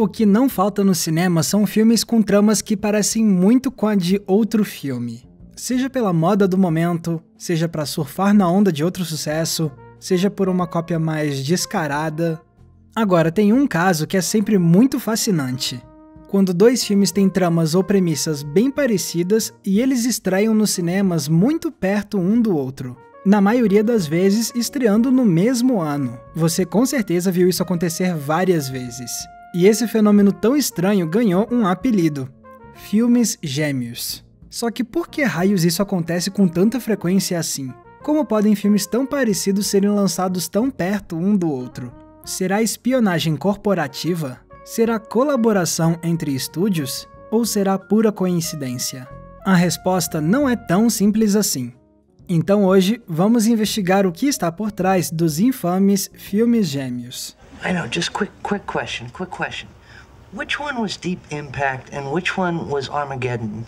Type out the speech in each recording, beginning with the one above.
O que não falta no cinema são filmes com tramas que parecem muito com a de outro filme. Seja pela moda do momento, seja para surfar na onda de outro sucesso, seja por uma cópia mais descarada. Agora, tem um caso que é sempre muito fascinante. Quando dois filmes têm tramas ou premissas bem parecidas e eles estreiam nos cinemas muito perto um do outro. Na maioria das vezes, estreando no mesmo ano. Você com certeza viu isso acontecer várias vezes. E esse fenômeno tão estranho ganhou um apelido: filmes gêmeos. Só que por que raios isso acontece com tanta frequência assim? Como podem filmes tão parecidos serem lançados tão perto um do outro? Será espionagem corporativa? Será colaboração entre estúdios? Ou será pura coincidência? A resposta não é tão simples assim. Então hoje, vamos investigar o que está por trás dos infames filmes gêmeos. I know, just quick question. Which one was Deep Impact and which one was Armageddon?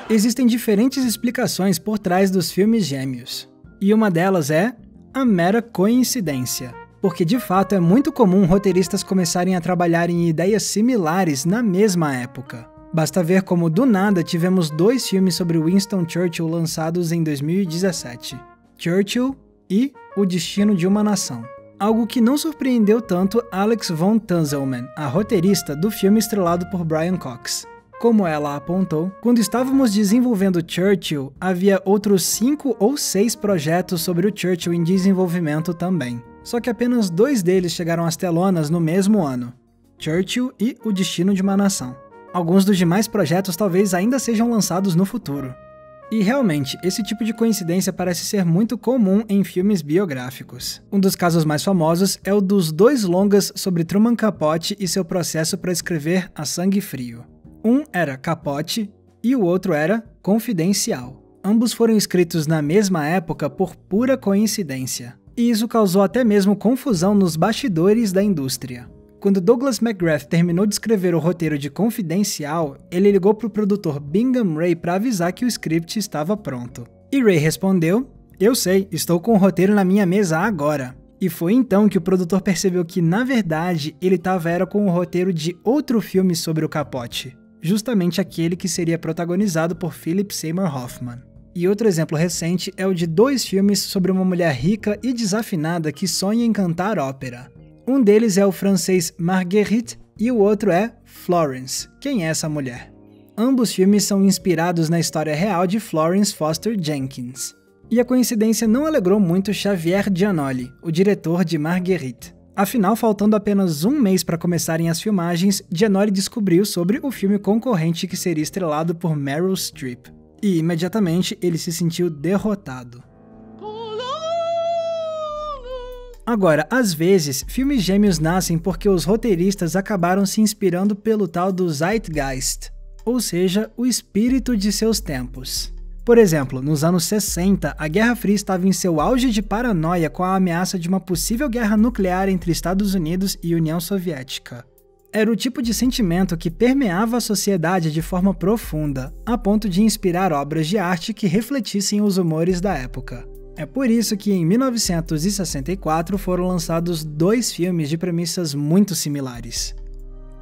Existem diferentes explicações por trás dos filmes gêmeos. E uma delas é a mera coincidência. Porque de fato é muito comum roteiristas começarem a trabalhar em ideias similares na mesma época. Basta ver como do nada tivemos dois filmes sobre Winston Churchill lançados em 2017. Churchill e O Destino de uma Nação. Algo que não surpreendeu tanto Alex von Tunzelmann, a roteirista do filme estrelado por Brian Cox. Como ela apontou, quando estávamos desenvolvendo Churchill, havia outros 5 ou 6 projetos sobre o Churchill em desenvolvimento também. Só que apenas 2 deles chegaram às telonas no mesmo ano: Churchill e O Destino de uma Nação. Alguns dos demais projetos talvez ainda sejam lançados no futuro. E realmente, esse tipo de coincidência parece ser muito comum em filmes biográficos. Um dos casos mais famosos é o dos 2 longas sobre Truman Capote e seu processo para escrever A Sangue Frio. Um era Capote e o outro era Confidencial. Ambos foram escritos na mesma época por pura coincidência. E isso causou até mesmo confusão nos bastidores da indústria. Quando Douglas McGrath terminou de escrever o roteiro de Confidencial, ele ligou para o produtor Bingham Ray para avisar que o script estava pronto. E Ray respondeu: "Eu sei, estou com o roteiro na minha mesa agora." E foi então que o produtor percebeu que, na verdade, ele estava com o roteiro de outro filme sobre o Capote, justamente aquele que seria protagonizado por Philip Seymour Hoffman. E outro exemplo recente é o de 2 filmes sobre uma mulher rica e desafinada que sonha em cantar ópera. Um deles é o francês Marguerite e o outro é Florence. Quem é essa mulher? Ambos filmes são inspirados na história real de Florence Foster Jenkins. E a coincidência não alegrou muito Xavier Giannoli, o diretor de Marguerite. Afinal, faltando apenas um mês para começarem as filmagens, Giannoli descobriu sobre o filme concorrente que seria estrelado por Meryl Streep. E imediatamente ele se sentiu derrotado. Agora, às vezes, filmes gêmeos nascem porque os roteiristas acabaram se inspirando pelo tal do Zeitgeist, ou seja, o espírito de seus tempos. Por exemplo, nos anos 60, a Guerra Fria estava em seu auge de paranoia com a ameaça de uma possível guerra nuclear entre Estados Unidos e União Soviética. Era o tipo de sentimento que permeava a sociedade de forma profunda, a ponto de inspirar obras de arte que refletissem os humores da época. É por isso que em 1964 foram lançados 2 filmes de premissas muito similares.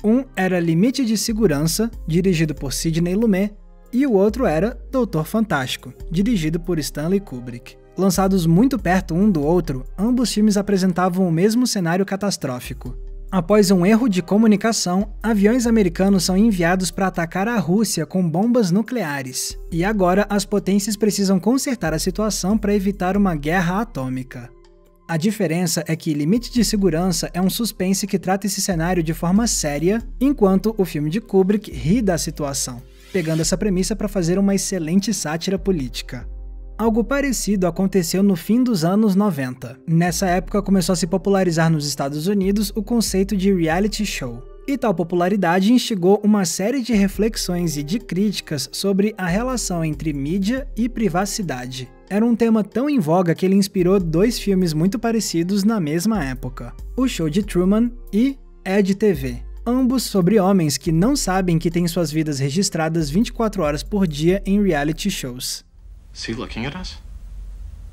Um era Limite de Segurança, dirigido por Sidney Lumet, e o outro era Doutor Fantástico, dirigido por Stanley Kubrick. Lançados muito perto um do outro, ambos filmes apresentavam o mesmo cenário catastrófico. Após um erro de comunicação, aviões americanos são enviados para atacar a Rússia com bombas nucleares. E agora as potências precisam consertar a situação para evitar uma guerra atômica. A diferença é que Limite de Segurança é um suspense que trata esse cenário de forma séria, enquanto o filme de Kubrick ri da situação, pegando essa premissa para fazer uma excelente sátira política. Algo parecido aconteceu no fim dos anos 90. Nessa época começou a se popularizar nos Estados Unidos o conceito de reality show. E tal popularidade instigou uma série de reflexões e de críticas sobre a relação entre mídia e privacidade. Era um tema tão em voga que ele inspirou 2 filmes muito parecidos na mesma época: O Show de Truman e Ed TV. Ambos sobre homens que não sabem que têm suas vidas registradas 24 horas por dia em reality shows. Is he looking at us?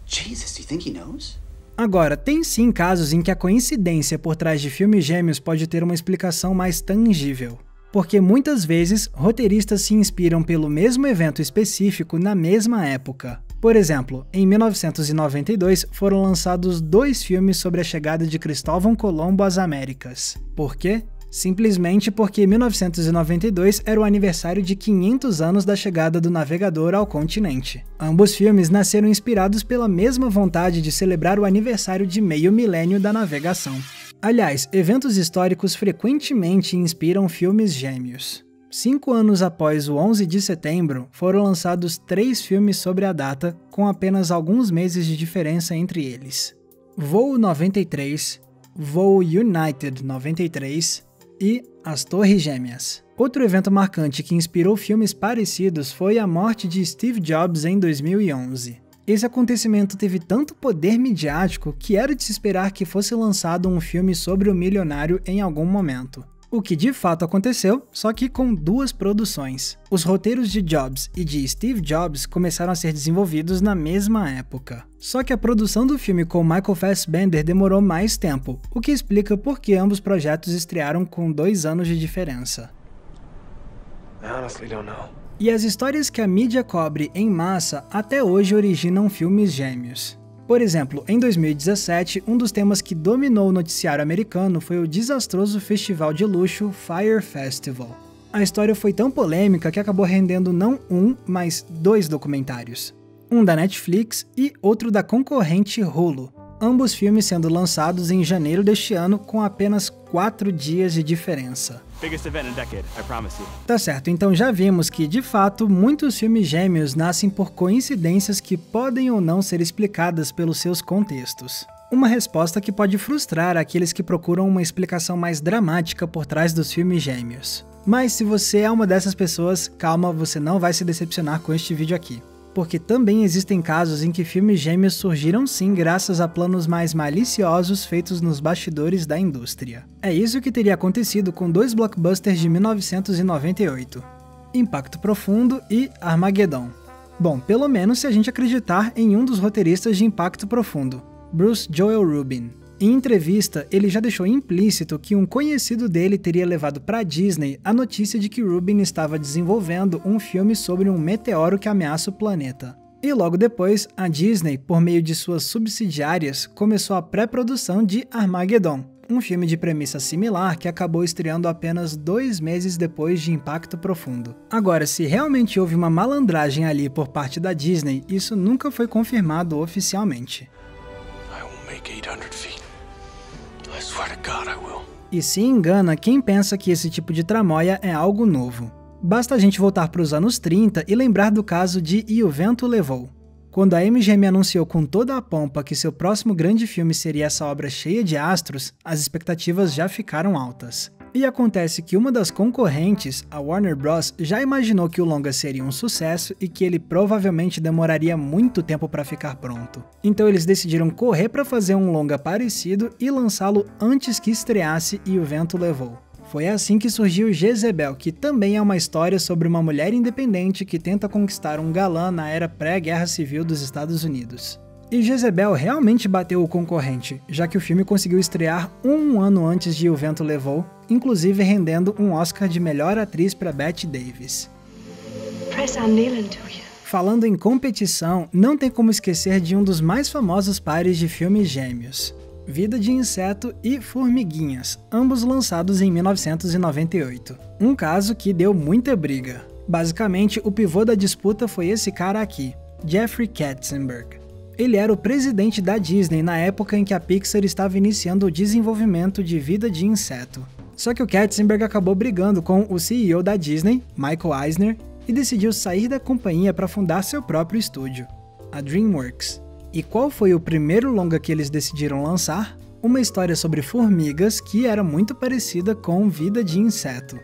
Jesus, do you think he knows? Agora, tem sim casos em que a coincidência por trás de filmes gêmeos pode ter uma explicação mais tangível. Porque muitas vezes, roteiristas se inspiram pelo mesmo evento específico na mesma época. Por exemplo, em 1992 foram lançados 2 filmes sobre a chegada de Cristóvão Colombo às Américas. Por quê? Simplesmente porque 1992 era o aniversário de 500 anos da chegada do navegador ao continente. Ambos filmes nasceram inspirados pela mesma vontade de celebrar o aniversário de meio milênio da navegação. Aliás, eventos históricos frequentemente inspiram filmes gêmeos. 5 anos após o 11 de setembro, foram lançados 3 filmes sobre a data, com apenas alguns meses de diferença entre eles. Voo 93, Voo United 93 e As Torres Gêmeas. Outro evento marcante que inspirou filmes parecidos foi a morte de Steve Jobs em 2011. Esse acontecimento teve tanto poder midiático que era de se esperar que fosse lançado um filme sobre o milionário em algum momento. O que de fato aconteceu, só que com 2 produções. Os roteiros de Jobs e de Steve Jobs começaram a ser desenvolvidos na mesma época. Só que a produção do filme com Michael Fassbender demorou mais tempo, o que explica por que ambos projetos estrearam com 2 anos de diferença. I honestly don't know. E as histórias que a mídia cobre em massa até hoje originam filmes gêmeos. Por exemplo, em 2017, um dos temas que dominou o noticiário americano foi o desastroso festival de luxo Fyre Festival. A história foi tão polêmica que acabou rendendo não um, mas 2 documentários. Um da Netflix e outro da concorrente Hulu. Ambos filmes sendo lançados em janeiro deste ano com apenas 4 dias de diferença. Tá certo, então já vimos que, de fato, muitos filmes gêmeos nascem por coincidências que podem ou não ser explicadas pelos seus contextos. Uma resposta que pode frustrar aqueles que procuram uma explicação mais dramática por trás dos filmes gêmeos. Mas se você é uma dessas pessoas, calma, você não vai se decepcionar com este vídeo aqui. Porque também existem casos em que filmes gêmeos surgiram sim graças a planos mais maliciosos feitos nos bastidores da indústria. É isso que teria acontecido com 2 blockbusters de 1998, Impacto Profundo e Armageddon. Bom, pelo menos se a gente acreditar em um dos roteiristas de Impacto Profundo, Bruce Joel Rubin. Em entrevista, ele já deixou implícito que um conhecido dele teria levado para a Disney a notícia de que Rubin estava desenvolvendo um filme sobre um meteoro que ameaça o planeta. E logo depois, a Disney, por meio de suas subsidiárias, começou a pré-produção de Armageddon, um filme de premissa similar que acabou estreando apenas 2 meses depois de Impacto Profundo. Agora, se realmente houve uma malandragem ali por parte da Disney, isso nunca foi confirmado oficialmente. I will make 800 feet. I swear to God I will. E se engana quem pensa que esse tipo de tramóia é algo novo. Basta a gente voltar para os anos 30 e lembrar do caso de E o Vento Levou. Quando a MGM anunciou com toda a pompa que seu próximo grande filme seria essa obra cheia de astros, as expectativas já ficaram altas. E acontece que uma das concorrentes, a Warner Bros., já imaginou que o longa seria um sucesso e que ele provavelmente demoraria muito tempo para ficar pronto. Então eles decidiram correr para fazer um longa parecido e lançá-lo antes que estreasse E o Vento Levou. Foi assim que surgiu Jezebel, que também é uma história sobre uma mulher independente que tenta conquistar um galã na era pré-guerra civil dos Estados Unidos. E Jezebel realmente bateu o concorrente, já que o filme conseguiu estrear um ano antes de O Vento Levou, inclusive rendendo um Oscar de melhor atriz para Bette Davis. Falando em competição, não tem como esquecer de um dos mais famosos pares de filmes gêmeos, Vida de Inseto e Formiguinhas, ambos lançados em 1998. Um caso que deu muita briga. Basicamente, o pivô da disputa foi esse cara aqui, Jeffrey Katzenberg. Ele era o presidente da Disney na época em que a Pixar estava iniciando o desenvolvimento de Vida de Inseto. Só que o Katzenberg acabou brigando com o CEO da Disney, Michael Eisner, e decidiu sair da companhia para fundar seu próprio estúdio, a DreamWorks. E qual foi o primeiro longa que eles decidiram lançar? Uma história sobre formigas que era muito parecida com Vida de Inseto.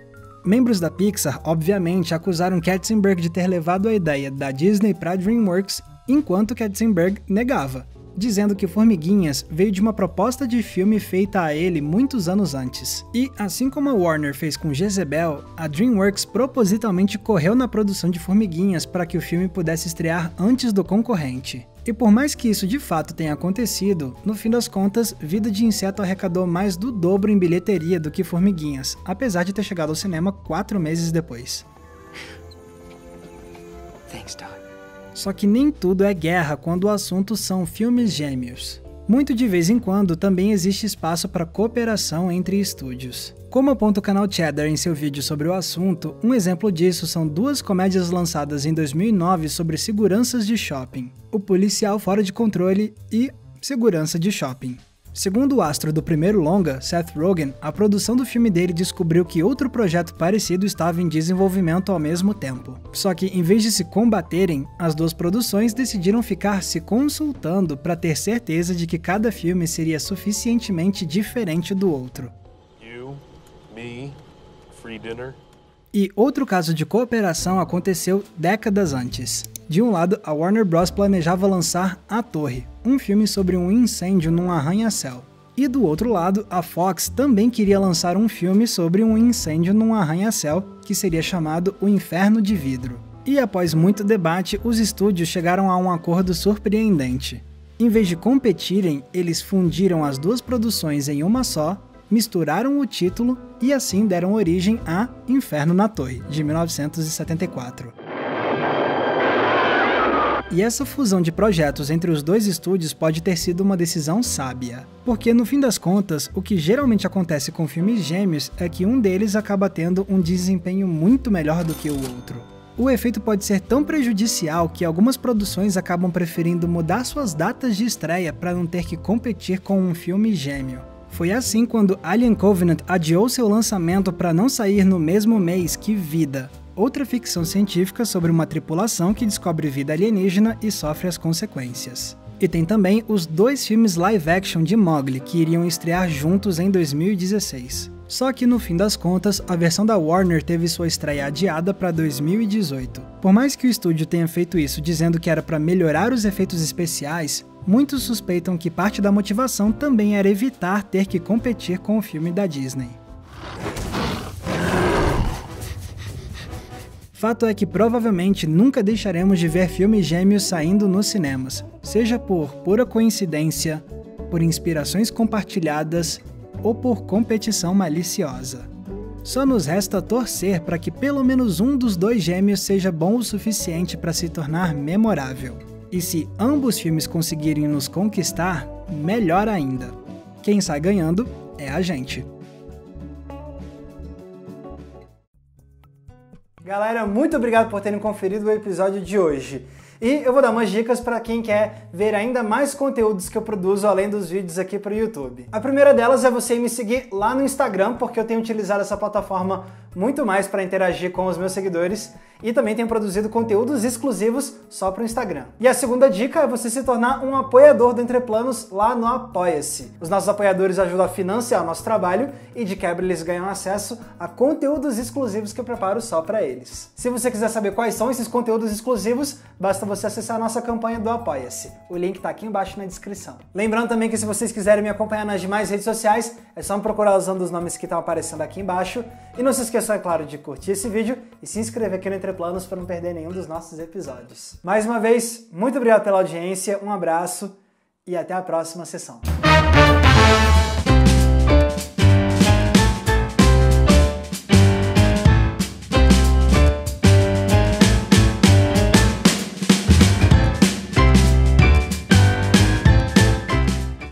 Membros da Pixar, obviamente, acusaram Katzenberg de ter levado a ideia da Disney para a DreamWorks, enquanto Katzenberg negava, dizendo que Formiguinhas veio de uma proposta de filme feita a ele muitos anos antes. E, assim como a Warner fez com Jezebel, a DreamWorks propositalmente correu na produção de Formiguinhas para que o filme pudesse estrear antes do concorrente. E por mais que isso de fato tenha acontecido, no fim das contas, Vida de Inseto arrecadou mais do dobro em bilheteria do que Formiguinhas, apesar de ter chegado ao cinema 4 meses depois. Thanks, Doc. Só que nem tudo é guerra quando o assunto são filmes gêmeos. Muito de vez em quando também existe espaço para cooperação entre estúdios. Como aponta o canal Cheddar em seu vídeo sobre o assunto, um exemplo disso são 2 comédias lançadas em 2009 sobre seguranças de shopping: O Policial Fora de Controle e Segurança de Shopping. Segundo o astro do primeiro longa, Seth Rogen, a produção do filme dele descobriu que outro projeto parecido estava em desenvolvimento ao mesmo tempo. Só que, em vez de se combaterem, as 2 produções decidiram ficar se consultando para ter certeza de que cada filme seria suficientemente diferente do outro. You, me, free dinner. E outro caso de cooperação aconteceu décadas antes. De um lado, a Warner Bros. Planejava lançar A Torre, um filme sobre um incêndio num arranha-céu. E do outro lado, a Fox também queria lançar um filme sobre um incêndio num arranha-céu, que seria chamado O Inferno de Vidro. E após muito debate, os estúdios chegaram a um acordo surpreendente. Em vez de competirem, eles fundiram as 2 produções em uma só, misturaram o título e assim deram origem a Inferno na Torre, de 1974. E essa fusão de projetos entre os 2 estúdios pode ter sido uma decisão sábia, porque no fim das contas, o que geralmente acontece com filmes gêmeos é que um deles acaba tendo um desempenho muito melhor do que o outro. O efeito pode ser tão prejudicial que algumas produções acabam preferindo mudar suas datas de estreia para não ter que competir com um filme gêmeo. Foi assim quando Alien Covenant adiou seu lançamento para não sair no mesmo mês que Vida, outra ficção científica sobre uma tripulação que descobre vida alienígena e sofre as consequências. E tem também os 2 filmes live action de Mowgli, que iriam estrear juntos em 2016. Só que no fim das contas, a versão da Warner teve sua estreia adiada para 2018. Por mais que o estúdio tenha feito isso dizendo que era para melhorar os efeitos especiais, muitos suspeitam que parte da motivação também era evitar ter que competir com o filme da Disney. Fato é que provavelmente nunca deixaremos de ver filmes gêmeos saindo nos cinemas, seja por pura coincidência, por inspirações compartilhadas ou por competição maliciosa. Só nos resta torcer para que pelo menos um dos 2 gêmeos seja bom o suficiente para se tornar memorável. E se ambos filmes conseguirem nos conquistar, melhor ainda. Quem sai ganhando é a gente. Galera, muito obrigado por terem conferido o episódio de hoje. E eu vou dar umas dicas para quem quer ver ainda mais conteúdos que eu produzo além dos vídeos aqui para o YouTube. A primeira delas é você me seguir lá no Instagram, porque eu tenho utilizado essa plataforma muito mais para interagir com os meus seguidores e também tenho produzido conteúdos exclusivos só para o Instagram. E a segunda dica é você se tornar um apoiador do Entreplanos lá no Apoia-se. Os nossos apoiadores ajudam a financiar o nosso trabalho e de quebra eles ganham acesso a conteúdos exclusivos que eu preparo só para eles. Se você quiser saber quais são esses conteúdos exclusivos, basta você acessar a nossa campanha do Apoia-se. O link está aqui embaixo na descrição. Lembrando também que se vocês quiserem me acompanhar nas demais redes sociais, é só me procurar usando os nomes que estão aparecendo aqui embaixo. E não se esqueçam, é claro, de curtir esse vídeo e se inscrever aqui no Entreplanos para não perder nenhum dos nossos episódios. Mais uma vez, muito obrigado pela audiência, um abraço e até a próxima sessão.